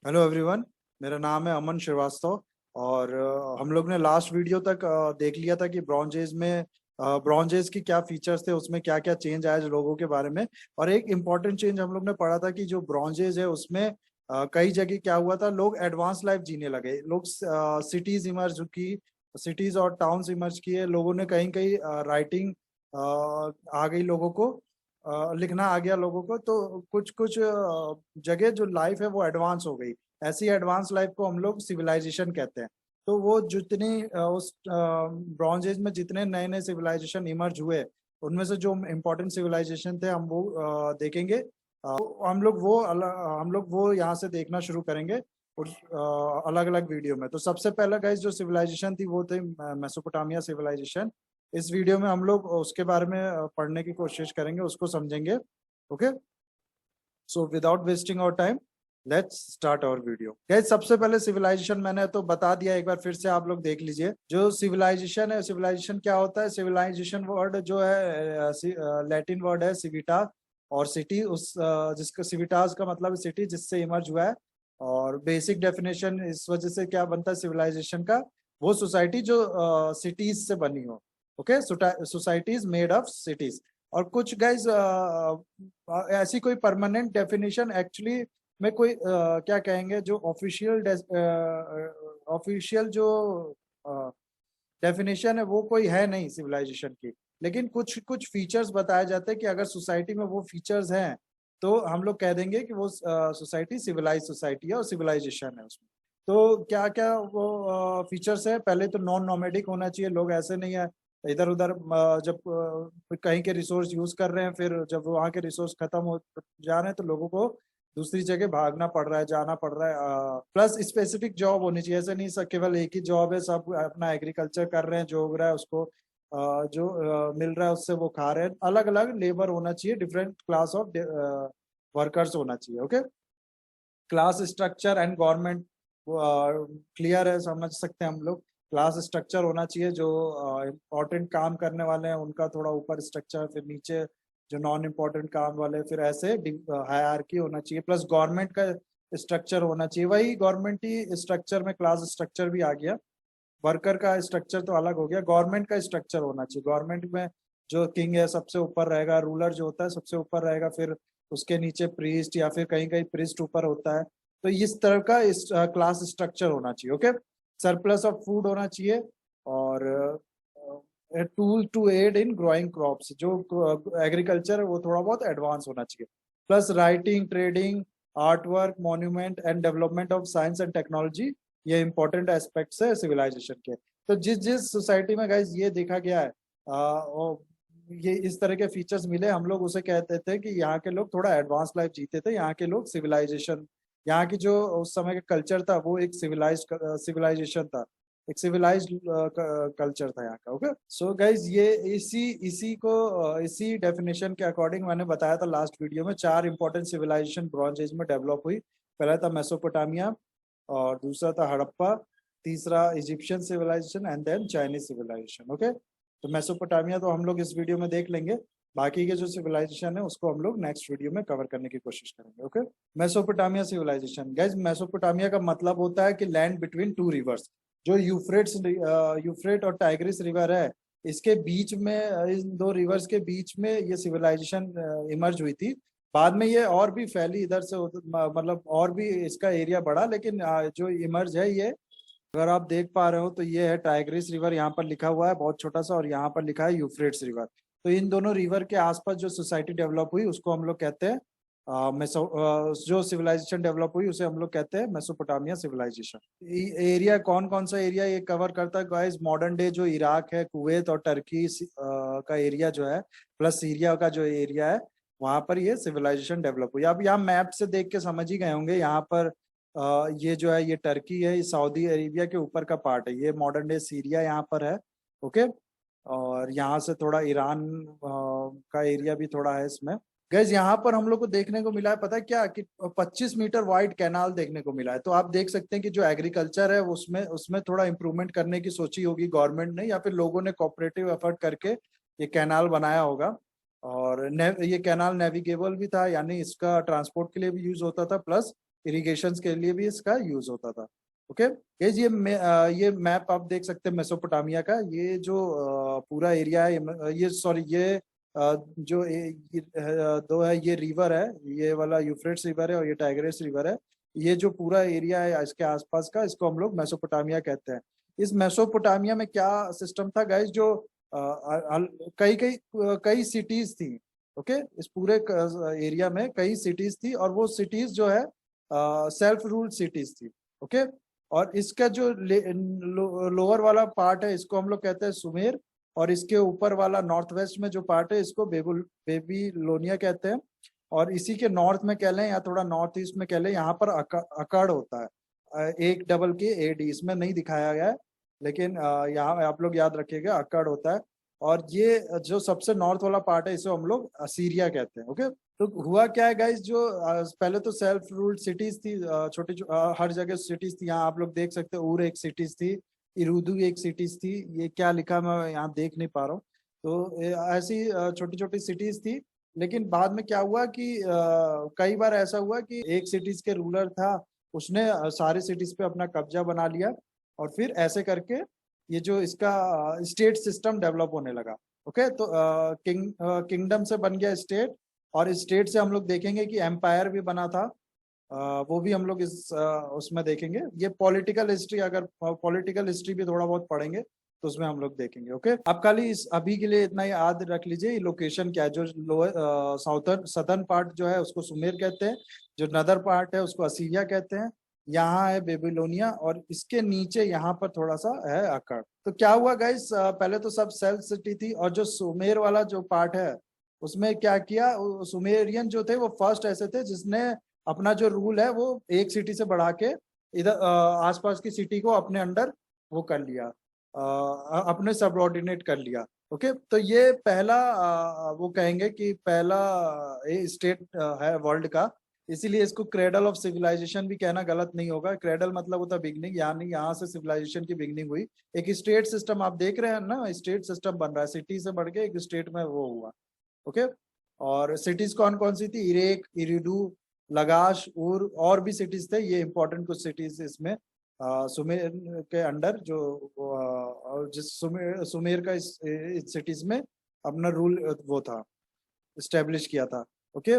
Hello everyone. मेरा नाम है अमन श्रीवास्तव। और हम लोग ने लास्ट वीडियो तक देख लिया था कि ब्रॉन्जेज में ब्रॉन्जेज की क्या फीचर्स थे, उसमें क्या क्या चेंज आया लोगों के बारे में। और एक इम्पॉर्टेंट चेंज हम लोग ने पढ़ा था कि जो ब्रॉन्जेज है उसमें कई जगह क्या हुआ था, लोग एडवांस लाइफ जीने लगे, लोग सिटीज इमर्ज की, सिटीज और टाउन्स इमर्ज किए, लोगों ने कहीं कहीं राइटिंग आ गई लोगों को, लिखना आ गया लोगों को। तो कुछ कुछ जगह जो लाइफ है वो एडवांस हो गई। ऐसी एडवांस लाइफ को हम लोग सिविलाइजेशन कहते हैं। तो वो जितनी उस ब्रॉन्ज एज में जितने नए नए सिविलाइजेशन इमर्ज हुए, उनमें से जो इम्पोर्टेंट सिविलाइजेशन थे हम वो देखेंगे। हम लोग वो यहाँ से देखना शुरू करेंगे उस अलग अलग वीडियो में। तो सबसे पहला गाइस जो सिविलाइजेशन थी वो थी मेसोपोटामिया सिविलाइजेशन। इस वीडियो में हम लोग उसके बारे में पढ़ने की कोशिश करेंगे, उसको समझेंगे। Okay, so without wasting our time let's start our video. Guys सबसे पहले सिविलाइजेशन मैंने तो बता दिया, एक बार फिर से आप लोग देख लीजिए। जो सिविलाइजेशन है, सिविलाइजेशन क्या होता है? सिविलाइजेशन वर्ड जो है लैटिन वर्ड है सिविटा, और सिटी उस जिसका सिविटास का मतलब सिटी जिससे इमर्ज हुआ है। और बेसिक डेफिनेशन इस वजह से क्या बनता है सिविलाइजेशन का, वो सोसाइटी जो सिटीज से बनी हो। Okay, societies made of cities. और कुछ गाइज ऐसी कोई परमानेंट डेफिनेशन एक्चुअली में कोई क्या कहेंगे, जो ऑफिशियल ऑफिशियल जो डेफिनेशन है वो कोई है नहीं सिविलाइजेशन की। लेकिन कुछ कुछ फीचर्स बताए जाते हैं कि अगर सोसाइटी में वो फीचर्स हैं तो हम लोग कह देंगे कि वो सोसाइटी सिविलाइज सोसाइटी है और सिविलाइजेशन है उसमें। तो क्या क्या वो फीचर्स है? पहले तो नॉन नोमेडिक होना चाहिए, लोग ऐसे नहीं है इधर उधर जब कहीं के रिसोर्स यूज कर रहे हैं, फिर जब वहाँ के रिसोर्स खत्म हो जा रहे हैं तो लोगों को दूसरी जगह भागना पड़ रहा है, जाना पड़ रहा है। प्लस स्पेसिफिक जॉब होनी चाहिए, ऐसे नहीं सब केवल एक ही जॉब है, सब अपना एग्रीकल्चर कर रहे हैं, जो उग रहा है उसको जो मिल रहा है उससे वो खा रहे हैं। अलग अलग लेबर होना चाहिए, डिफरेंट क्लास ऑफ वर्कर्स होना चाहिए। Okay, class structure and government clear है, समझ सकते हैं हम लोग। क्लास स्ट्रक्चर होना चाहिए, जो इम्पोर्टेंट काम करने वाले हैं उनका थोड़ा ऊपर स्ट्रक्चर, फिर नीचे जो नॉन इम्पोर्टेंट काम वाले, फिर ऐसे हायरार्की होना चाहिए। प्लस गवर्नमेंट का स्ट्रक्चर होना चाहिए, वही गवर्नमेंट ही स्ट्रक्चर में क्लास स्ट्रक्चर भी आ गया। वर्कर का स्ट्रक्चर तो अलग हो गया, गवर्नमेंट का स्ट्रक्चर होना चाहिए। गवर्नमेंट में जो किंग है सबसे ऊपर रहेगा, रूलर जो होता है सबसे ऊपर रहेगा, फिर उसके नीचे प्रीस्ट या फिर कहीं कहीं प्रीस्ट ऊपर होता है। तो इस तरह का इस क्लास स्ट्रक्चर होना चाहिए। ओके, सरप्लस ऑफ फूड होना चाहिए, और tool to aid in growing crops, जो एग्रीकल्चर है वो थोड़ा बहुत एडवांस होना चाहिए। Plus writing, trading, art work, monument and development of science and technology, ये इंपॉर्टेंट एस्पेक्ट्स है सिविलाइजेशन के। तो जिस जिस सोसाइटी में गाइस ये देखा गया है, ये इस तरह के फीचर्स मिले, हम लोग उसे कहते थे कि यहाँ के लोग थोड़ा एडवांस लाइफ जीते थे, यहाँ के लोग सिविलाइजेशन, यहाँ की जो उस समय का कल्चर था वो एक सिविलाइजेशन था, एक सिविलाइज्ड कल्चर था यहाँ का। ओके, सो गाइज ये इसी इसी को इसी डेफिनेशन के अकॉर्डिंग मैंने बताया था लास्ट वीडियो में, चार इंपॉर्टेंट सिविलाइजेशन ब्रॉन्ज एज में डेवलप हुई। पहला था मेसोपोटामिया, और दूसरा था हड़प्पा, तीसरा Egyptian civilisation, and then Chinese civilisation. Okay, तो मेसोपोटामिया तो हम लोग इस वीडियो में देख लेंगे, बाकी के जो सिविलाइजेशन है उसको हम लोग नेक्स्ट वीडियो में कवर करने की कोशिश करेंगे। Okay, Mesopotamia civilisation guys, Mesopotamia का मतलब होता है कि लैंड बिटवीन टू रिवर्स। जो यूफ्रेट और टाइग्रिस रिवर है, इसके बीच में इन दो रिवर्स के बीच में ये सिविलाइजेशन इमर्ज हुई थी। बाद में ये और भी फैली इधर से मतलब और भी इसका एरिया बढ़ा, लेकिन जो इमर्ज है ये, अगर आप देख पा रहे हो तो ये है टाइग्रिस रिवर, यहाँ पर लिखा हुआ है बहुत छोटा सा, और यहाँ पर लिखा है यूफ्रेट्स रिवर। तो इन दोनों रिवर के आसपास जो सोसाइटी डेवलप हुई उसको हम लोग कहते हैं जो सिविलाइजेशन डेवलप हुई उसे हम लोग कहते हैं मेसोपोटामिया सिविलाइजेशन। एरिया कौन कौन सा एरिया ये कवर करता है गाइस? मॉडर्न डे जो इराक है, कुवैत और टर्की का एरिया जो है, प्लस सीरिया का जो एरिया है, वहां पर ये सिविलाइजेशन डेवलप हुई। अब यहाँ मैप से देख के समझ ही गए होंगे, यहाँ पर ये जो है ये टर्की है, ये सऊदी अरेबिया के ऊपर का पार्ट है, ये मॉडर्न डे सीरिया यहाँ पर है। ओके, और यहाँ से थोड़ा ईरान का एरिया भी थोड़ा है इसमें। गैस यहाँ पर हम लोग को देखने को मिला है, पता है क्या, कि 25 मीटर वाइड कैनाल देखने को मिला है। तो आप देख सकते हैं कि जो एग्रीकल्चर है उसमें उसमें थोड़ा इंप्रूवमेंट करने की सोची होगी गवर्नमेंट ने, या फिर लोगों ने कोऑपरेटिव एफर्ट करके ये कैनाल बनाया होगा। और ये कैनाल नेविगेबल भी था, यानी इसका ट्रांसपोर्ट के लिए भी यूज होता था, प्लस इरिगेशन के लिए भी इसका यूज होता था। ओके गाइस, ये मैप आप देख सकते हैं मेसोपोटामिया का। ये जो पूरा एरिया है, ये सॉरी ये जो दो है, ये रिवर है, ये वाला यूफ्रेट्स रिवर है और ये टाइग्रिस रिवर है। ये जो पूरा एरिया है इसके आसपास का, इसको हम लोग मेसोपोटामिया कहते हैं। इस मेसोपोटामिया में क्या सिस्टम था गाइस, जो कई कई कई सिटीज थी। ओके, इस पूरे एरिया में कई सिटीज थी और वो सिटीज जो है सेल्फ रूल्ड सिटीज थी। ओके, और इसका जो लोअर वाला पार्ट है इसको हम लोग कहते हैं सुमेर, और इसके ऊपर वाला नॉर्थ वेस्ट में जो पार्ट है इसको बेबीलोनिया कहते हैं। और इसी के नॉर्थ में कह लें या थोड़ा नॉर्थ ईस्ट में कह लें, यहाँ पर अकड़ होता है, एक डबल के एडी, इसमें नहीं दिखाया गया है लेकिन यहाँ आप लोग याद रखिएगा अकड़ होता है। और ये जो सबसे नॉर्थ वाला पार्ट है इसे हम लोग असीरिया कहते हैं। ओके, तो हुआ क्या है गाइस, जो पहले तो सेल्फ रूल्ड सिटीज थी, छोटी हर जगह सिटीज थी। यहाँ आप लोग देख सकते हैं उर एक सिटीज थी, इरुदु एक सिटीज थी, ये क्या लिखा मैं यहाँ देख नहीं पा रहा हूँ। तो ऐसी छोटी छोटी सिटीज थी। लेकिन बाद में क्या हुआ कि कई बार ऐसा हुआ कि एक सिटीज के रूलर था, उसने सारे सिटीज पे अपना कब्जा बना लिया, और फिर ऐसे करके ये जो इसका स्टेट सिस्टम डेवलप होने लगा। ओके, तो किंगडम से बन गया स्टेट, और स्टेट से हम लोग देखेंगे कि एम्पायर भी बना था। वो भी हम लोग इस उसमें देखेंगे। ये पॉलिटिकल हिस्ट्री, अगर पॉलिटिकल हिस्ट्री भी थोड़ा बहुत पढ़ेंगे तो उसमें हम लोग देखेंगे। ओके, अब खाली इस अभी के लिए इतना याद रख लीजिए लोकेशन क्या है। जो लोअर साउथर्न सदर्न पार्ट जो है उसको सुमेर कहते हैं, जो नदर पार्ट है उसको असीरिया कहते हैं, यहाँ है बेबीलोनिया, और इसके नीचे यहाँ पर थोड़ा सा है अकड़। तो क्या हुआ गाइस, पहले तो सब सेल्फ सिटी थी, और जो सुमेर वाला जो पार्ट है उसमें क्या किया, सुमेरियन जो थे वो फर्स्ट ऐसे थे जिसने अपना जो रूल है वो एक सिटी से बढ़ा के इधर आसपास की सिटी को अपने अंडर वो कर लिया, अपने सबऑर्डिनेट कर लिया। ओके, तो ये पहला वो कहेंगे कि पहला स्टेट है वर्ल्ड का, इसीलिए इसको क्रेडल ऑफ सिविलाइजेशन भी कहना गलत नहीं होगा। क्रेडल मतलब होता है बिगनिंग, यानी यहाँ से सिविलाइजेशन की बिगनिंग हुई। एक स्टेट सिस्टम आप देख रहे हैं ना, स्टेट सिस्टम बन रहा है, सिटी से बढ़ के एक स्टेट में वो हुआ। ओके, और सिटीज कौन कौन सी थी, इरेक, इरिडू, लगाश, उर, और भी सिटीज थे। ये इंपॉर्टेंट कुछ सिटीज इसमें सुमेर के अंडर जो जिस सुमेर का इस सिटीज में अपना रूल वो था, स्टेब्लिश किया था। ओके,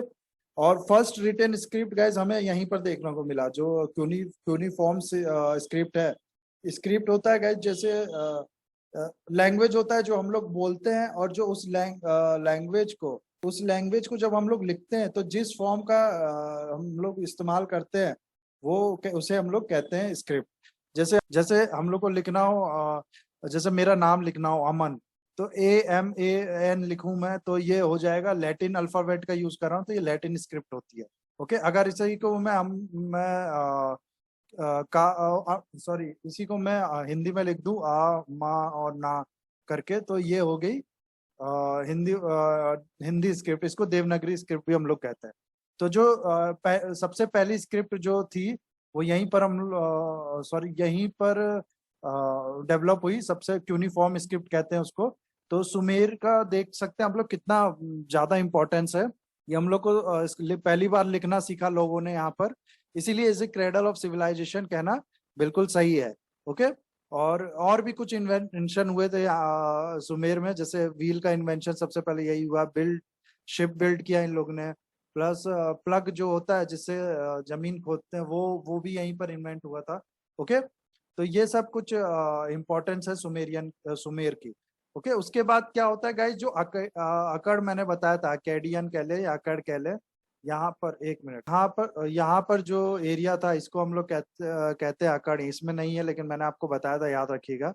और फर्स्ट रिटन स्क्रिप्ट गाइज हमें यहीं पर देखने को मिला, जो क्यूनिफॉर्म स्क्रिप्ट है। स्क्रिप्ट होता है गाइज जैसे लैंग्वेज होता है जो हम लोग बोलते हैं, और जो उस लैंग्वेज को जब हम लोग लिखते हैं तो जिस फॉर्म का हम लोग इस्तेमाल करते हैं वो उसे हम लोग कहते हैं स्क्रिप्ट। जैसे जैसे हम लोग को लिखना हो, जैसे मेरा नाम लिखना हो अमन, तो AMAN लिखूं मैं तो ये हो जाएगा, लैटिन अल्फाबेट का यूज कर रहा हूँ तो ये लैटिन स्क्रिप्ट होती है। ओके, अगर इसी को मैं सॉरी इसी को मैं हिंदी में लिख दूं आ माँ और ना करके, तो ये हो गई हिंदी स्क्रिप्ट। इसको देवनागरी स्क्रिप्ट भी हम लोग कहते हैं। तो जो सबसे पहली स्क्रिप्ट जो थी वो यहीं पर यहीं पर डेवलप हुई, सबसे क्यूनिफॉर्म स्क्रिप्ट कहते हैं उसको। तो सुमेर का देख सकते हैं आप लोग कितना ज्यादा इंपॉर्टेंस है। ये हम लोग को पहली बार लिखना सीखा लोगों ने यहाँ पर, इसीलिए इसे क्रेडल ऑफ सिविलाइजेशन कहना बिल्कुल सही है। ओके, और भी कुछ इन्वेंशन हुए थे सुमेर में, जैसे व्हील का इन्वेंशन सबसे पहले यही हुआ। शिप बिल्ड किया इन लोगों ने, प्लस प्लग जो होता है जिससे जमीन खोदते हैं वो भी यहीं पर इन्वेंट हुआ था। ओके, तो ये सब कुछ इम्पोर्टेंस है सुमेर की। ओके, उसके बाद क्या होता है गाइस, जो अकड़ मैंने बताया था, अकेडियन कह ले या अकड़ कह ले, यहाँ पर एक मिनट, यहाँ पर जो एरिया था इसको हम लोग कहते हैं अकड़। इसमें नहीं है लेकिन मैंने आपको बताया था, याद रखिएगा।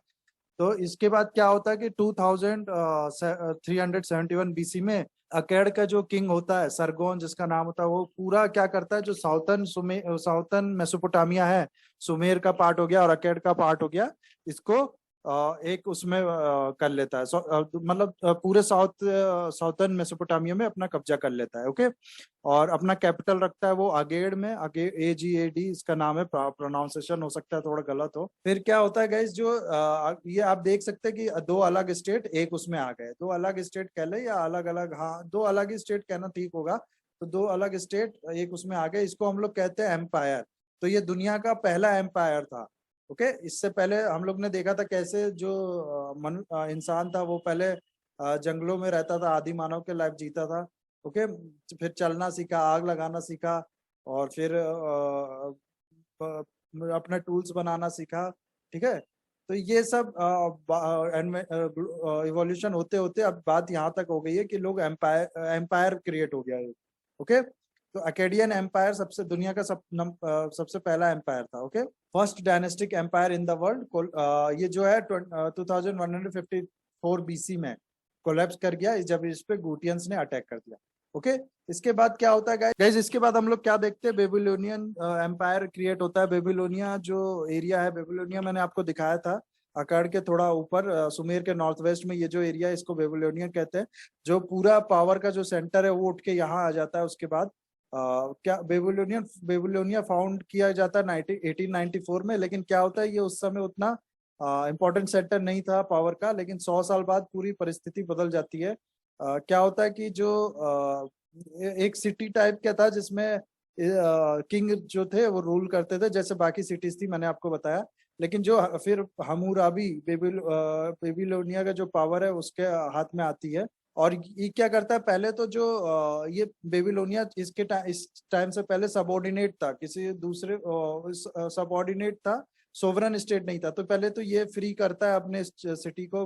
तो इसके बाद क्या होता है कि 2371 BC में अकेड का जो किंग होता है सरगोन जिसका नाम होता है, वो पूरा क्या करता है, जो साउथर्न मेसोपोटामिया है, सुमेर का पार्ट हो गया और अकेड का पार्ट हो गया, इसको एक उसमें कर लेता है। मतलब पूरे साउथर्न मेसोपोटामिया में अपना कब्जा कर लेता है। ओके, और अपना कैपिटल रखता है वो अगेड में, AGAD इसका नाम है, प्रोनाउंसिएशन हो सकता है थोड़ा गलत हो। फिर क्या होता है गाइस, जो ये आप देख सकते हैं कि दो अलग स्टेट एक उसमें आ गए। दो अलग स्टेट कह ले या अलग अलग, हाँ दो अलग स्टेट कहना ठीक होगा, तो दो अलग स्टेट एक उसमें आ गए, इसको हम लोग कहते हैं एम्पायर। तो ये दुनिया का पहला एम्पायर था। ओके, इससे पहले हम लोग ने देखा था कैसे जो इंसान था वो पहले जंगलों में रहता था, आदि मानव के लाइफ जीता था। ओके, फिर चलना सीखा, आग लगाना सीखा, और फिर अपना टूल्स बनाना सीखा। ठीक है, तो ये सब इवोल्यूशन होते होते अब बात यहाँ तक हो गई है कि लोग एम्पायर क्रिएट हो गया है। ओके, तो अकेडियन एम्पायर सबसे दुनिया का सबसे पहला एम्पायर था। Okay, first dynastic empire in the world. ये जो है 2154 बीसी में कोलैप्स कर गया जब इस पे गुटियंस ने अटैक कर दिया। ओके, इसके बाद क्या होता है गाइस, इसके बाद हम लोग क्या देखते हैं, बेबीलोनियन एम्पायर क्रिएट होता है। बेबीलोनिया जो एरिया है, बेबीलोनिया मैंने आपको दिखाया था अकड़ के थोड़ा ऊपर, सुमेर के नॉर्थ वेस्ट में ये जो एरिया है इसको बेबीलोनियन कहते हैं। जो पूरा पावर का जो सेंटर है वो उठ के यहाँ आ जाता है। उसके बाद क्या बेबीलोनिया फाउंड किया जाता है 1894 में। लेकिन क्या होता है, ये उस समय उतना इम्पोर्टेंट सेंटर नहीं था पावर का, लेकिन 100 साल बाद पूरी परिस्थिति बदल जाती है। क्या होता है कि जो एक सिटी टाइप का था जिसमें किंग जो थे वो रूल करते थे, जैसे बाकी सिटीज थी मैंने आपको बताया। लेकिन जो फिर हम्मुराबी बेबीलोनिया का जो पावर है उसके हाथ में आती है। और ये क्या करता है, पहले तो जो ये बेबीलोनिया इस टाइम से पहले सबऑर्डिनेट था, किसी दूसरे सबऑर्डिनेट था, सोवरन स्टेट नहीं था। तो पहले तो ये फ्री करता है अपने सिटी को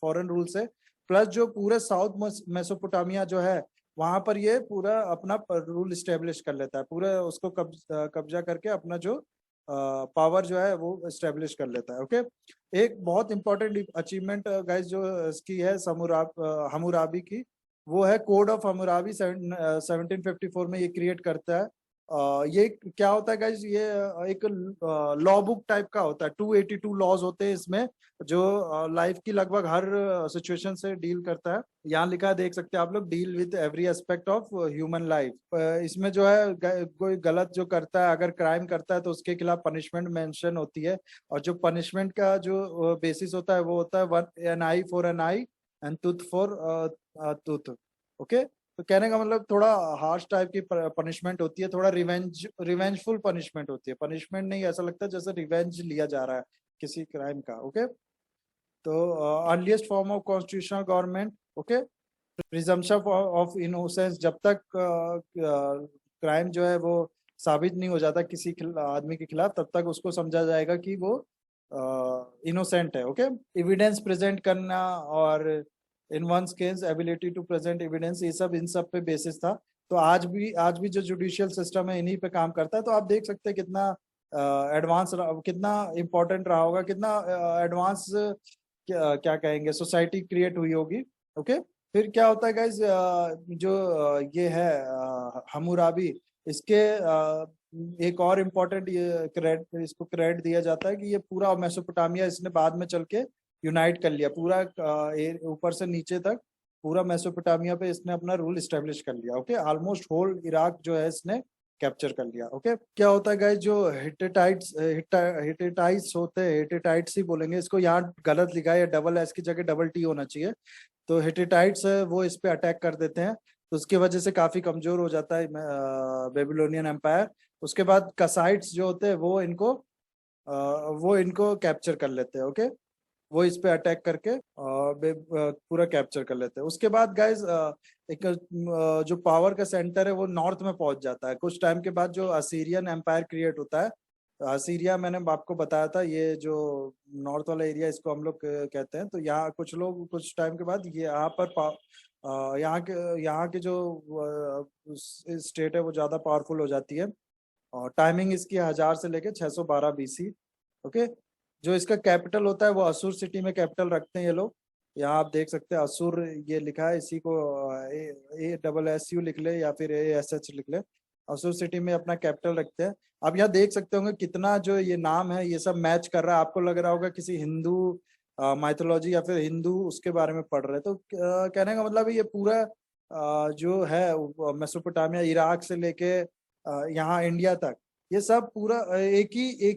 फॉरेन रूल से। प्लस जो पूरे साउथ मेसोपोटामिया जो है वहां पर ये पूरा अपना रूल स्टेब्लिश कर लेता है, पूरा उसको कब्जा करके अपना जो पावर जो है वो स्टेब्लिश कर लेता है। ओके, एक बहुत इंपॉर्टेंट अचीवमेंट गाइस जो इसकी है हम्मुराबी की, वो है कोड ऑफ हम्मुराबी 1754 में ये क्रिएट करता है। ये क्या होता है गाइस, ये एक लॉ बुक टाइप का होता है। 282 लॉज होते हैं इसमें, जो लाइफ की लगभग हर सिचुएशन से डील करता है। यहाँ लिखा है, देख सकते हैं आप लोग, deal with every aspect of human life. इसमें जो है कोई गलत जो करता है, अगर क्राइम करता है तो उसके खिलाफ पनिशमेंट मेंशन होती है। और जो पनिशमेंट का जो बेसिस होता है वो होता है one an eye for an eye and tooth for tooth. Okay, तो कहने का मतलब थोड़ा हार्श टाइप की पनिशमेंट होती है, थोड़ा रिवेंजफुल पनिशमेंट होती है। पनिशमेंट नहीं, ऐसा लगता है जैसे रिवेंज लिया जा रहा है किसी क्राइम का। ओके, तो earliest form of constitutional government. Okay, presumption of innocence, जब तक क्राइम जो है वो साबित नहीं हो जाता किसी आदमी के खिलाफ, तब तक उसको समझा जाएगा कि वो इनोसेंट है। ओके, एविडेंस प्रेजेंट करना और in ones case ability to present evidence, ये सब इन सब पे बेसिस था। तो आज भी जो जुडिशियल सिस्टम है इन्हीं पे काम करता है। तो आप देख सकते हैं कितना एडवांस कितना इम्पोर्टेंट रहा होगा, कितना एडवांस क्या कहेंगे सोसाइटी क्रिएट हुई होगी। ओके, फिर क्या होता है गाइज, जो ये है हम्मुराबी, इसके एक और इम्पोर्टेंट ये क्रेडिट, इसको क्रेडिट दिया जाता है कि ये पूरा मेसोपोटामिया इसने बाद में चल के यूनाइट कर लिया, पूरा ऊपर से नीचे तक पूरा मेसोपोटामिया पे इसने अपना रूल स्टेब्लिश कर लिया। ओके, ऑलमोस्ट होल इराक जो है इसने कैप्चर कर लिया। ओके, क्या होता है गाइस, जो हिटेटाइट्स होते हैं, हिटेटाइट्स ही बोलेंगे इसको, यहाँ गलत लिखा है, डबल एस की जगह डबल टी होना चाहिए। तो हिटेटाइट्स वो इस पे अटैक कर देते हैं, तो उसकी वजह से काफी कमजोर हो जाता है बेबीलोनियन एम्पायर। उसके बाद कसाइट्स जो होते हैं वो इनको कैप्चर कर लेते हैं। ओके, वो इस पे अटैक करके पूरा कैप्चर कर लेते हैं। उसके बाद गाइज एक जो पावर का सेंटर है वो नॉर्थ में पहुंच जाता है। कुछ टाइम के बाद जो असीरियन एम्पायर क्रिएट होता है, असीरिया मैंने आपको बताया था, ये जो नॉर्थ वाला एरिया इसको हम लोग कहते हैं। तो यहाँ कुछ लोग कुछ टाइम के बाद ये यहाँ पर यहाँ के जो स्टेट है वो ज्यादा पावरफुल हो जाती है। और टाइमिंग इसकी 1000 से लेके 612 बीसी। ओके, जो इसका कैपिटल होता है वो असुर सिटी में कैपिटल रखते हैं ये लोग। यहाँ आप देख सकते हैं असुर ये लिखा है, इसी को ASSU लिख ले या फिर ASH लिख ले। असुर सिटी में अपना कैपिटल रखते हैं। आप यहाँ देख सकते होंगे कितना जो ये नाम है ये सब मैच कर रहा है। आपको लग रहा होगा किसी हिंदू माइथोलॉजी या फिर हिंदू उसके बारे में पढ़ रहे हैं। तो कहने का मतलब ये पूरा जो है मेसोपोटामिया, इराक से लेके यहाँ इंडिया तक, ये सब पूरा एक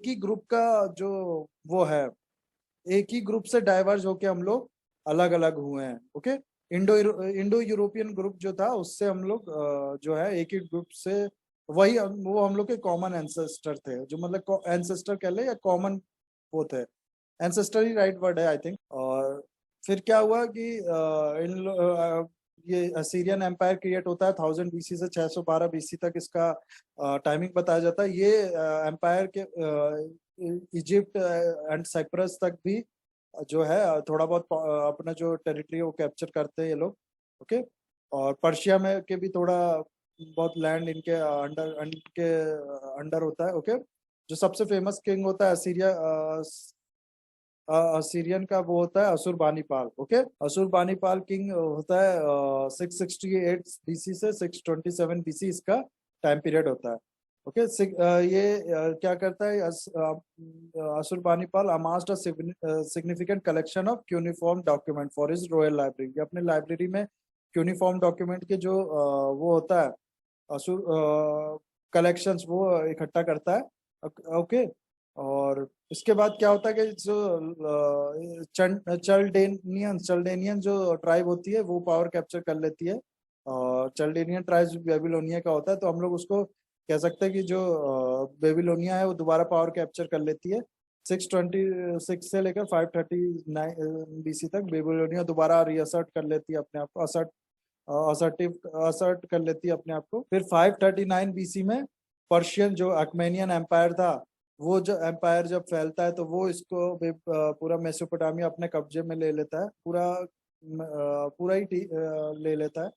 ही ग्रुप का जो वो है, एक ही ग्रुप से डाइवर्ज होके हम लोग अलग अलग हुए हैं। ओके, इंडो यूरोपियन ग्रुप जो था उससे हम लोग जो है एक ही ग्रुप से, वही वो हम लोग के कॉमन एंसेस्टर थे, जो मतलब एंसेस्टर कह ले या कॉमन वो थे, एंसेस्टर ही राइट वर्ड है आई थिंक। और फिर क्या हुआ कि ये असीरियन एम्पायर क्रिएट होता है 1000 BC से 612 BC तक, इसका टाइमिंग बताया जाता है। ये एम्पायर के इजिप्ट एंड साइप्रस तक भी जो है थोड़ा बहुत अपना जो टेरिटरी है वो कैप्चर करते हैं ये लोग। ओके। और पर्शिया में के भी थोड़ा बहुत लैंड इनके अंडर होता है। ओके। जो सबसे फेमस किंग होता है असीरियन का वो होता है असुरबानीपाल। ओके। असुरबानीपाल किंग होता है 668 BC से 627 BC इसका टाइम पीरियड होता है। ओके। ये क्या करता है, Ashurbanipal amassed a significant collection of cuneiform document for his royal library. अपने लाइब्रेरी में क्यूनिफॉर्म डॉक्यूमेंट के जो वो होता है असुर कलेक्शंस वो इकट्ठा करता है। ओके। और इसके बाद क्या होता है कि जो चल्डेनियन जो ट्राइब होती है वो पावर कैप्चर कर लेती है। और चल्डेनियन ट्राइब बेबीलोनिया का होता है, तो हम लोग उसको कह सकते हैं कि जो बेबीलोनिया है वो दोबारा पावर कैप्चर कर लेती है। 626 से लेकर 539 BC तक बेबीलोनिया दोबारा रीअसर्ट कर लेती है अपने आप को, असर्ट कर लेती है अपने आप को। फिर 539 BC में पर्शियन जो अकमेनियन एम्पायर था, वो जो एम्पायर जब फैलता है तो वो इसको पूरा मेसोपोटामिया अपने कब्जे में ले लेता है, पूरा ही ले लेता है।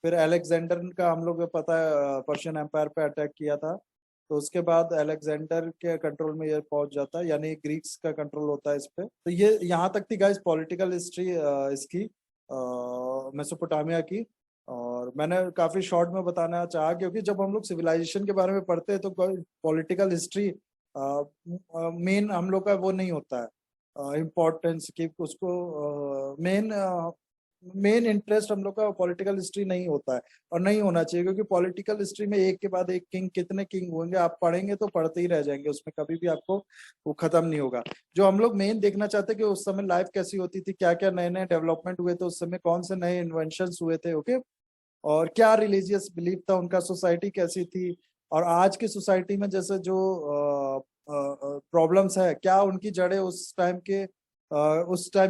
फिर अलेक्जेंडर का हम लोग को पता है पर्शियन एम्पायर पे अटैक किया था, तो उसके बाद अलेक्जेंडर के कंट्रोल में ये पहुंच जाता है, यानी ग्रीक्स का कंट्रोल होता है इस पे। तो ये यहाँ तक थी गाइस पॉलिटिकल हिस्ट्री इसकी मेसोपोटामिया की। और मैंने काफी शॉर्ट में बताना चाहा क्योंकि जब हम लोग सिविलाइजेशन के बारे में पढ़ते हैं तो पॉलिटिकल हिस्ट्री मेन हम लोग का वो नहीं होता है इम्पोर्टेंस की, उसको मेन इंटरेस्ट हम लोग का पॉलिटिकल हिस्ट्री नहीं होता है, और नहीं होना चाहिए, क्योंकि पॉलिटिकल हिस्ट्री में एक के बाद एक किंग, कितने किंग होंगे आप पढ़ेंगे तो पढ़ते ही रह जाएंगे, उसमें कभी भी आपको वो खत्म नहीं होगा। जो हम लोग मेन देखना चाहते हैं कि उस समय लाइफ कैसी होती थी, क्या क्या नए नए डेवलपमेंट हुए थे उस समय, कौन से नए इन्वेंशन हुए थे। ओके। और क्या रिलीजियस बिलीफ था उनका, सोसाइटी कैसी थी, और आज की सोसाइटी में जैसे जो प्रॉब्लम्स है क्या उनकी जड़ें उस टाइम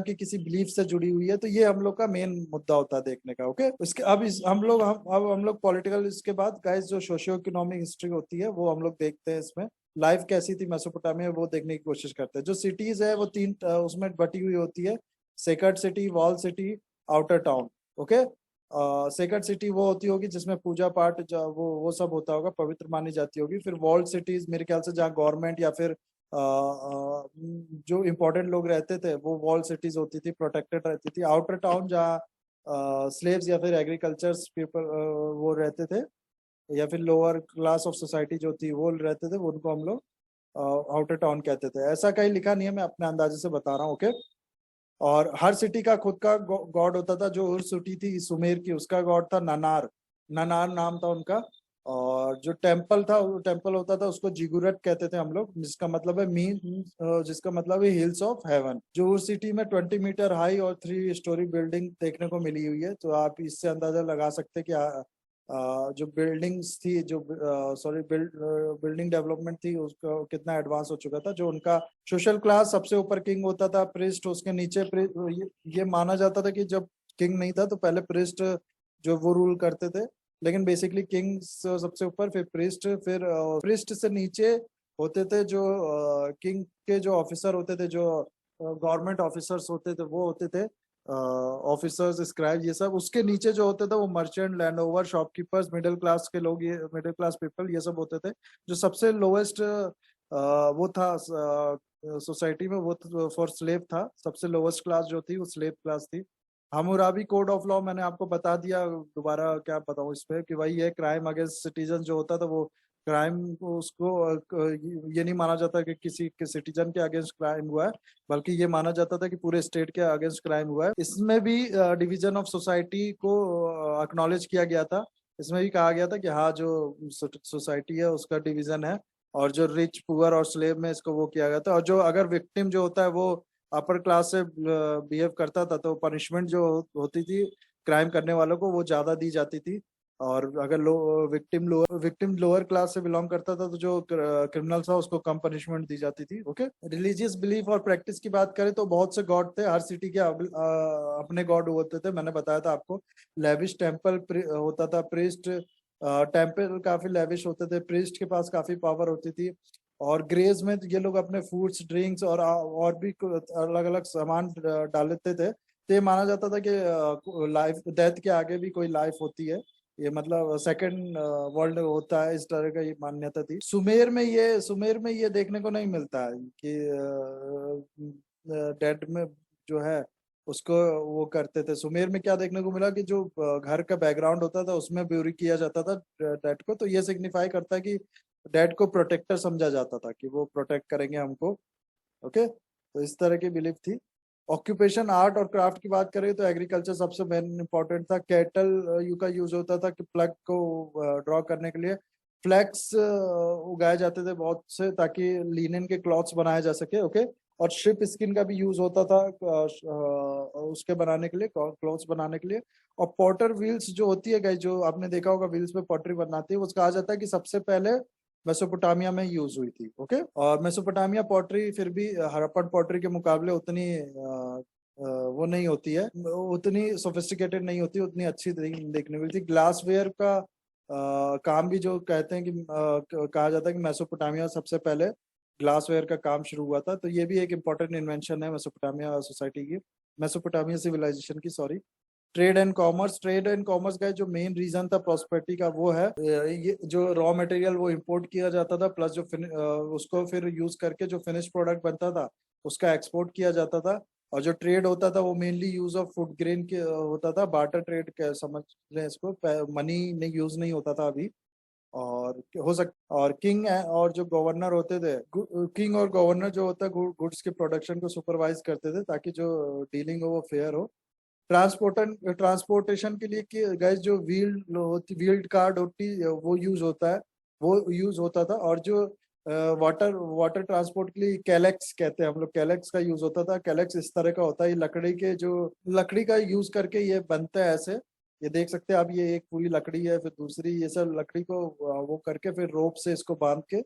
की किसी बिलीफ से जुड़ी हुई है। तो ये हम लोग का मेन मुद्दा होता है देखने का। ओके। इसके अब हम लोग पॉलिटिकल, इसके बाद गाइस जो सोशियो इकोनॉमिक हिस्ट्री होती है वो हम लोग देखते हैं। इसमें लाइफ कैसी थी मेसोपोटामिया वो देखने की कोशिश करते हैं। जो सिटीज है वो तीन उसमें बटी हुई होती है, sacred city, wall city, outer town. Okay. Sacred city वो होती होगी जिसमें पूजा पाठ वो सब होता होगा, पवित्र मानी जाती होगी। फिर वॉल्ड सिटीज मेरे ख्याल से जहाँ गवर्नमेंट या फिर जो इम्पोर्टेंट लोग रहते थे वो वॉल्ड सिटीज होती थी, प्रोटेक्टेड रहती थी। आउटर टाउन जहाँ स्लेव्स या फिर एग्रीकल्चर्स पीपल वो रहते थे, या फिर लोअर क्लास ऑफ सोसाइटी जो थी वो रहते थे, उनको हम लोग आउटर टाउन कहते थे। ऐसा कहीं लिखा नहीं है, मैं अपने अंदाजे से बता रहा हूँ। ओके। और हर सिटी का खुद का गॉड होता था। जो उर सिटी थी सुमेर की, उसका गॉड था ननार, ननार नाम था उनका। और जो टेम्पल था, वो टेम्पल होता था उसको जिगुरट कहते थे हम लोग, जिसका मतलब है जिसका मतलब है हिल्स ऑफ हेवन। जो उर सिटी में 20 मीटर हाई और 3 स्टोरी बिल्डिंग देखने को मिली हुई है, तो आप इससे अंदाजा लगा सकते हैं कि जो बिल्डिंग्स थी, जो बिल्डिंग डेवलपमेंट थी उसका कितना एडवांस हो चुका था। जो उनका सोशल क्लास, सबसे ऊपर किंग होता था, प्रिस्ट उसके नीचे ये माना जाता था कि जब किंग नहीं था तो पहले प्रिस्ट जो वो रूल करते थे, लेकिन बेसिकली किंग सबसे ऊपर, फिर प्रिस्ट, फिर प्रिस्ट से नीचे होते थे जो किंग के जो ऑफिसर होते थे, जो गवर्नमेंट ऑफिसर्स होते थे वो होते थे ऑफिसर्स, स्क्राइब, ये सब। उसके नीचे जो होते थे वो मर्चेंट, लैंडओवर, शॉपकीपर्स, मिडिल क्लास के लोग, ये मिडिल क्लास पीपल ये सब होते थे। जो सबसे लोवेस्ट वो था सोसाइटी में, वो फॉर स्लेव था। सबसे लोवेस्ट क्लास जो थी वो स्लेव क्लास थी। हमुराबी कोड ऑफ लॉ मैंने आपको बता दिया, दोबारा क्या बताऊं इस पे, कि वही है क्राइम अगेंस्ट सिटीजन जो होता था वो क्राइम उसको ये नहीं माना जाता कि किसी के सिटीजन के अगेंस्ट क्राइम हुआ है, बल्कि ये माना जाता था कि पूरे स्टेट के अगेंस्ट क्राइम हुआ है। इसमें भी डिवीजन ऑफ सोसाइटी को एक्नॉलेज किया गया था। इसमें भी कहा गया था कि हाँ जो सोसाइटी है उसका डिवीजन है, और जो रिच, पुअर और स्लेव में इसको वो किया गया था। और जो अगर विक्टिम जो होता है वो अपर क्लास से बिहेव करता था तो पनिशमेंट जो होती थी क्राइम करने वालों को वो ज्यादा दी जाती थी। और अगर विक्टिम लोअर क्लास से बिलोंग करता था तो जो क्रिमिनल था उसको कम पनिशमेंट दी जाती थी। ओके, रिलीजियस बिलीफ और प्रैक्टिस की बात करें तो बहुत से गॉड थे, हर सिटी के अपने गॉड होते थे। मैंने बताया था आपको, लेविश टेम्पल होता था, प्रीस्ट टेम्पल काफी लेविश होते थे, प्रीस्ट के पास काफी पावर होती थी। और ग्रेज में ये लोग अपने फूड्स, ड्रिंक्स और भी अलग अलग सामान डाल लेते थे। तो ये माना जाता था कि लाइफ डेथ के आगे भी कोई लाइफ होती है, ये मतलब सेकंड वर्ल्ड होता है, इस तरह का ये मान्यता थी। सुमेर में ये देखने को नहीं मिलता है कि डेड में जो है उसको वो करते थे। सुमेर में क्या देखने को मिला कि जो घर का बैकग्राउंड होता था उसमें ब्यूरी किया जाता था डेड को। तो ये सिग्निफाई करता है कि डेड को प्रोटेक्टर समझा जाता था, कि वो प्रोटेक्ट करेंगे हमको। ओके, तो इस तरह की बिलीफ थी। ऑक्यूपेशन, आर्ट और क्राफ्ट की बात करें तो एग्रीकल्चर सबसे मेन इंपॉर्टेंट था। कैटल यू का यूज होता था कि प्लग को ड्रॉ करने के लिए। फ्लैक्स उगाए जाते थे बहुत से, ताकि लिनन के क्लॉथ्स बनाए जा सके। ओके, और शिप स्किन का भी यूज होता था उसके बनाने के लिए, क्लॉथ्स बनाने के लिए। और पॉटर व्हील्स जो होती है गाइस, जो आपने देखा होगा व्हील्स पे पॉटरी बनाती है, वो कहा जाता है कि सबसे पहले मेसोपोटामिया में यूज हुई थी। ओके, और मेसोपोटामिया पॉटरी फिर भी हड़प्पन पॉटरी के मुकाबले उतनी वो नहीं होती है, उतनी सोफिस्टिकेटेड नहीं होती, उतनी अच्छी देखने को मिलती। ग्लासवेयर का काम भी जो कहते हैं कि कहा जाता है कि मेसोपोटामिया सबसे पहले ग्लासवेयर का काम शुरू हुआ था। तो ये भी एक इम्पोर्टेंट इन्वेंशन है मेसोपोटामिया सोसाइटी की, मेसोपोटामिया सिविलाइजेशन की, सॉरी। ट्रेड एंड कॉमर्स का जो मेन रीजन था प्रॉस्पेरिटी का, वो है ये जो रॉ मटेरियल वो इंपोर्ट किया जाता था, प्लस जो उसको फिर यूज करके जो फिनिश प्रोडक्ट बनता था उसका एक्सपोर्ट किया जाता था। और जो ट्रेड होता था वो mainly use of food grain के होता था, बार्टर ट्रेड समझ लें इसको, मनी नहीं यूज नहीं होता था अभी। और हो सकता, और किंग और जो गवर्नर होते थे, किंग और गवर्नर जो होता है गुड्स के प्रोडक्शन को सुपरवाइज करते थे, ताकि जो डीलिंग हो वो फेयर हो। ट्रांसपोर्टेशन के लिए कि गैस जो व्हील्ड कार्ड होती वो यूज होता है, वो यूज होता था। और जो वाटर वाटर ट्रांसपोर्ट के लिए कैलेक्स कहते हैं हम लोग, कैलेक्स का यूज होता था। कैलेक्स इस तरह का होता है, ये लकड़ी का यूज करके ये बनता है ऐसे, ये देख सकते हैं आप, ये एक पूरी लकड़ी है, फिर दूसरी, ये सब लकड़ी को वो करके फिर रोप से इसको बांध के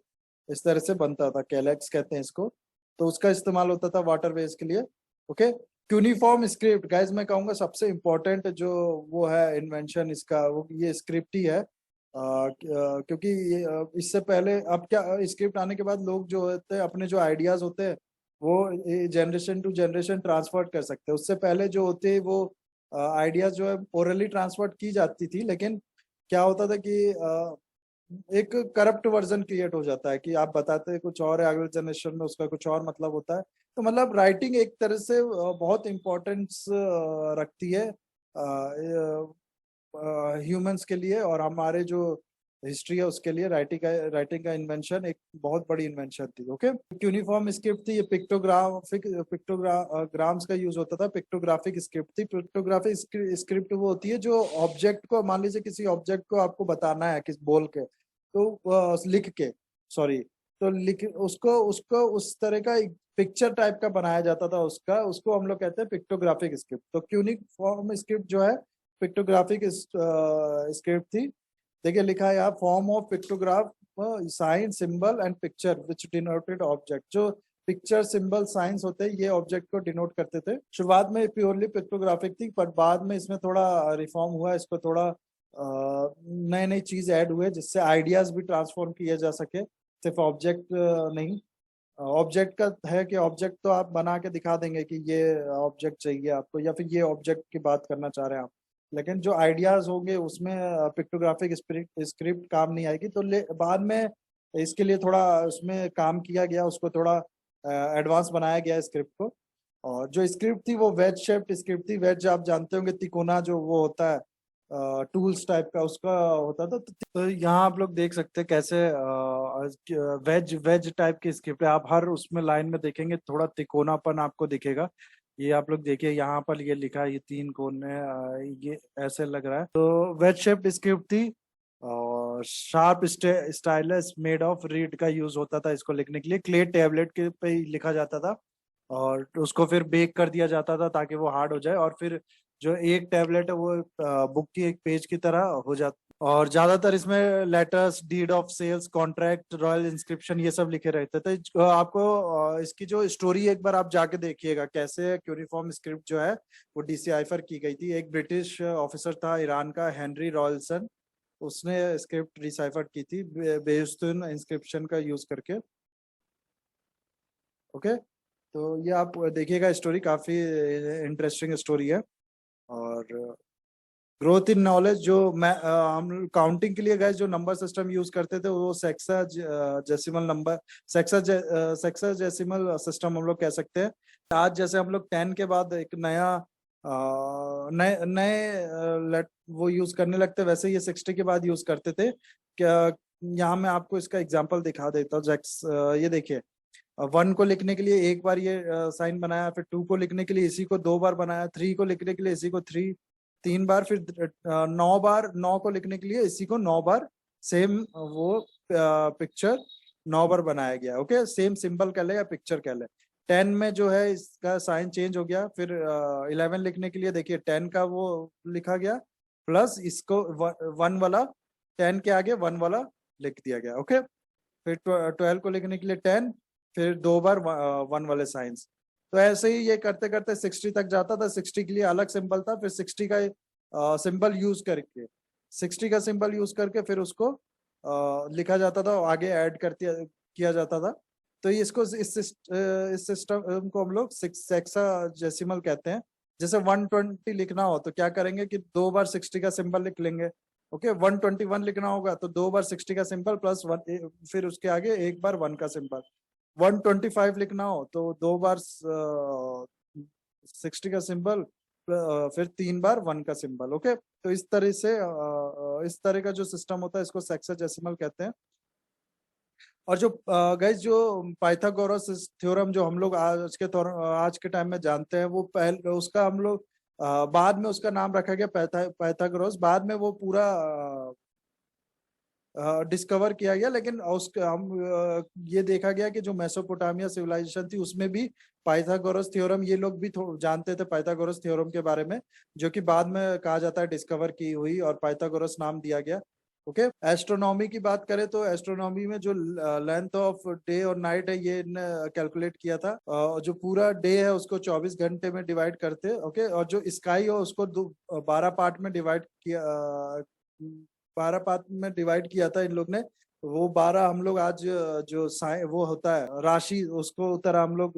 इस तरह से बनता था, कैलेक्स कहते हैं इसको। तो उसका इस्तेमाल होता था वाटरवेज के लिए। ओके, यूनिफॉर्म स्क्रिप्ट गाइज, मैं कहूंगा सबसे इम्पोर्टेंट जो वो है इन्वेंशन इसका, वो ये स्क्रिप्ट ही है। क्योंकि इससे पहले, अब क्या, स्क्रिप्ट आने के बाद लोग जो होते हैं अपने जो आइडियाज होते हैं वो जनरेशन टू जनरेशन ट्रांसफर कर सकते हैं। उससे पहले जो होते हैं वो आइडियाज जो है ओरली ट्रांसफर की जाती थी, लेकिन क्या होता था कि एक करप्ट वर्जन क्रिएट हो जाता है कि आप बताते हैं कुछ और है, अगले जनरेशन में उसका कुछ और मतलब होता है। तो मतलब राइटिंग एक तरह से बहुत इम्पोर्टेंस रखती है ह्यूमंस के लिए, और हमारे जो हिस्ट्री है उसके लिए राइटिंग का इन्वेंशन एक बहुत बड़ी इन्वेंशन थी। ओके, यूनिफॉर्म स्क्रिप्ट थी, ये पिक्टोग्राम्स का यूज होता था। पिक्टोग्राफिक स्क्रिप्ट थी। पिक्टोग्राफिक स्क्रिप्ट वो होती है जो ऑब्जेक्ट को, मान लीजिए किसी ऑब्जेक्ट को आपको बताना है किस बोल के, तो लिख के, सॉरी, तो लिख उसको उसको उस तरह का पिक्चर टाइप का बनाया जाता था उसका, उसको हम लोग कहते हैं पिक्टोग्राफिक स्क्रिप्ट। तो यूनिफॉर्म स्क्रिप्ट जो है पिक्टोग्राफिक स्क्रिप्ट थी। देखिए लिखा है यहाँ, form of pictograph, sign, symbol and picture which denoted object. जो पिक्चर, सिंबल, साइंस होते हैं ये ऑब्जेक्ट को डिनोट करते थे। शुरुआत में प्योरली पिक्टोग्राफिक थी, पर बाद में इसमें थोड़ा रिफॉर्म हुआ, इसको थोड़ा नए नई चीज ऐड हुए जिससे आइडियाज भी ट्रांसफॉर्म किए जा सके, सिर्फ ऑब्जेक्ट नहीं। ऑब्जेक्ट का है कि ऑब्जेक्ट तो आप बना के दिखा देंगे कि ये ऑब्जेक्ट चाहिए आपको, या फिर ये ऑब्जेक्ट की बात करना चाह रहे हैं आप, लेकिन जो आइडियाज होंगे उसमें पिक्टोग्राफिक स्क्रिप्ट काम नहीं आएगी। तो बाद में इसके लिए थोड़ा उसमें काम किया गया, उसको थोड़ा एडवांस बनाया गया स्क्रिप्ट को। और जो स्क्रिप्ट थी वो वेज शेप्ड स्क्रिप्ट थी। वेज आप जानते होंगे, तिकोना जो वो होता है, टूल्स टाइप का उसका होता था। तो यहाँ आप लोग देख सकते हैं कैसे वेज वेज टाइप की स्क्रिप्ट है। आप हर उसमें लाइन में देखेंगे थोड़ा तिकोनापन आपको दिखेगा। ये आप लोग देखिए यहाँ पर ये लिखा है, ये 3 कोने, ये ऐसे लग रहा है। तो वेज शेप्ड स्क्रिप्ट थी। और sharp stylus made of read का यूज होता था इसको लिखने के लिए। क्ले टेबलेट के पे ही लिखा जाता था, और उसको फिर बेक कर दिया जाता था ताकि वो हार्ड हो जाए, और फिर जो एक टैबलेट है वो बुक की एक पेज की तरह हो जाता। और ज्यादातर इसमें letters, deed of sales, contract, royal inscription ये सब लिखे रहते थे। तो आपको इसकी जो स्टोरी एक बार आप जाके देखिएगा कैसे क्यूनिफॉर्म स्क्रिप्ट जो है वो डिसाइफर की गई थी। एक ब्रिटिश ऑफिसर था ईरान का, हेनरी रॉयल्सन, उसने स्क्रिप्ट डिसाइफर की थी बेयस्टून इंस्क्रिप्शन का यूज करके। ओके, तो ये आप देखिएगा, स्टोरी काफी इंटरेस्टिंग स्टोरी है। और ग्रोथ इन नॉलेज, जो मैं हम काउंटिंग के लिए गए जो नंबर सिस्टम यूज करते थे वो सेक्सा जेसिमल नंबर, सेक्सा जेसिमल सिस्टम हम लोग कह सकते हैं। आज जैसे हम लोग 10 के बाद एक नया नए नए वो यूज करने लगते, वैसे ये 60 के बाद यूज करते थे क्या। यहाँ मैं आपको इसका एग्जांपल दिखा देता हूँ। ये देखिए, 1 को लिखने के लिए एक बार ये साइन बनाया, फिर 2 को लिखने के लिए इसी को 2 बार बनाया, 3 को लिखने के लिए इसी को 3 बार, फिर 9 बार 9 को लिखने के लिए इसी को 9 बार, सेम वो पिक्चर 9 बार बनाया गया। ओके, सेम सिंबल कह ले या पिक्चर कह ले। 10 में जो है इसका साइन चेंज हो गया, फिर 11 लिखने के लिए देखिए 10 का वो लिखा गया, प्लस इसको 1 वाला 10 के आगे 1 वाला लिख दिया गया। ओके, फिर 12 को लिखने के लिए 10, फिर 2 बार 1 वाले साइंस। तो ऐसे ही ये करते करते 60 तक जाता था। 60 के लिए अलग सिंबल था, फिर 60 का सिंबल यूज करके 60 का सिंबल यूज करके फिर उसको लिखा जाता था, आगे ऐड करते किया जाता था। तो इसको इस सिस्टम को हम लोग सेक्साजेसिमल कहते हैं। जैसे 120 लिखना हो तो क्या करेंगे कि 2 बार 60 का सिंबल लिख लेंगे। ओके, 121 लिखना होगा तो 2 बार 60 का सिंबल प्लस 1, फिर उसके आगे एक बार 1 का सिंबल। 125 लिखना हो तो 2 बार 60 का सिंबल, फिर 3 बार 1 का सिंबल। ओके, तो इस तरह से इस तरह का जो सिस्टम होता है इसको सेक्साजेसिमल कहते हैं। और जो गाइस जो पाइथागोरस थ्योरम जो हम लोग आज के टाइम में जानते हैं, वो पहले उसका हम लोग बाद में उसका नाम रखा गया पाइथागोरस। बाद में वो पूरा डिस्कवर किया गया, लेकिन उसका हम ये देखा गया कि जो मेसोपोटामिया सिविलाइजेशन थी उसमें भी पाइथागोरस थ्योरम, ये लोग भी जानते थे पाइथागोरस थ्योरम के बारे में, जो कि बाद में कहा जाता है डिस्कवर की हुई और पाइथागोरस नाम दिया गया। ओके, एस्ट्रोनॉमी की बात करें तो एस्ट्रोनॉमी में जो लेंथ ऑफ डे और नाइट है ये कैलकुलेट किया था। जो पूरा डे है उसको 24 घंटे में डिवाइड करते। ओके, और जो स्काई हो उसको 12 पार्ट में डिवाइड किया, 12 पार्ट में डिवाइड किया था इन लोग ने। वो 12 हम लोग आज जो वो होता है राशि, उसको तरह हम लोग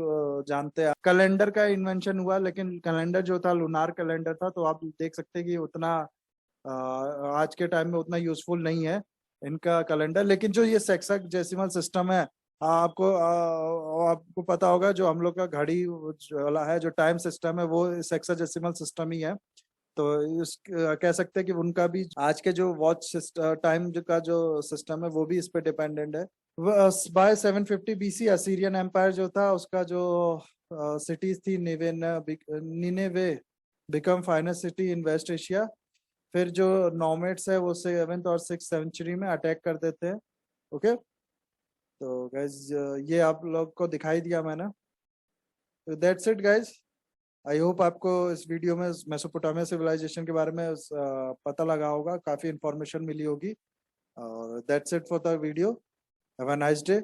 जानते हैं। कैलेंडर का इन्वेंशन हुआ, लेकिन कैलेंडर जो था लूनार कैलेंडर था, तो आप देख सकते हैं कि उतना आज के टाइम में उतना यूजफुल नहीं है इनका कैलेंडर। लेकिन जो ये सेक्साजेसिमल सिस्टम है, आपको पता होगा जो हम लोग का घड़ी वाला है, जो टाइम सिस्टम है, वो सेक्साजेसिमल सिस्टम ही है। तो इस कह सकते हैं कि उनका भी आज के जो वॉच टाइम का जो सिस्टम है वो भी इस पे डिपेंडेंट है। बाय 750 बीसी असीरियन एम्पायर जो था उसका जो सिटीज थी Nineveh become finest city in west Asia. फिर जो नोमेड्स है वो 7th और 6th सेंचुरी में अटैक कर देते हैं। ओके, तो गाइज ये आप लोग को दिखाई दिया मैंने। तो that's it guys. I hope आपको इस वीडियो में मेसोपोटामिया सिविलाइजेशन के बारे में पता लगा होगा, काफी इंफॉर्मेशन मिली होगी। और that's it for the video. Have a nice day.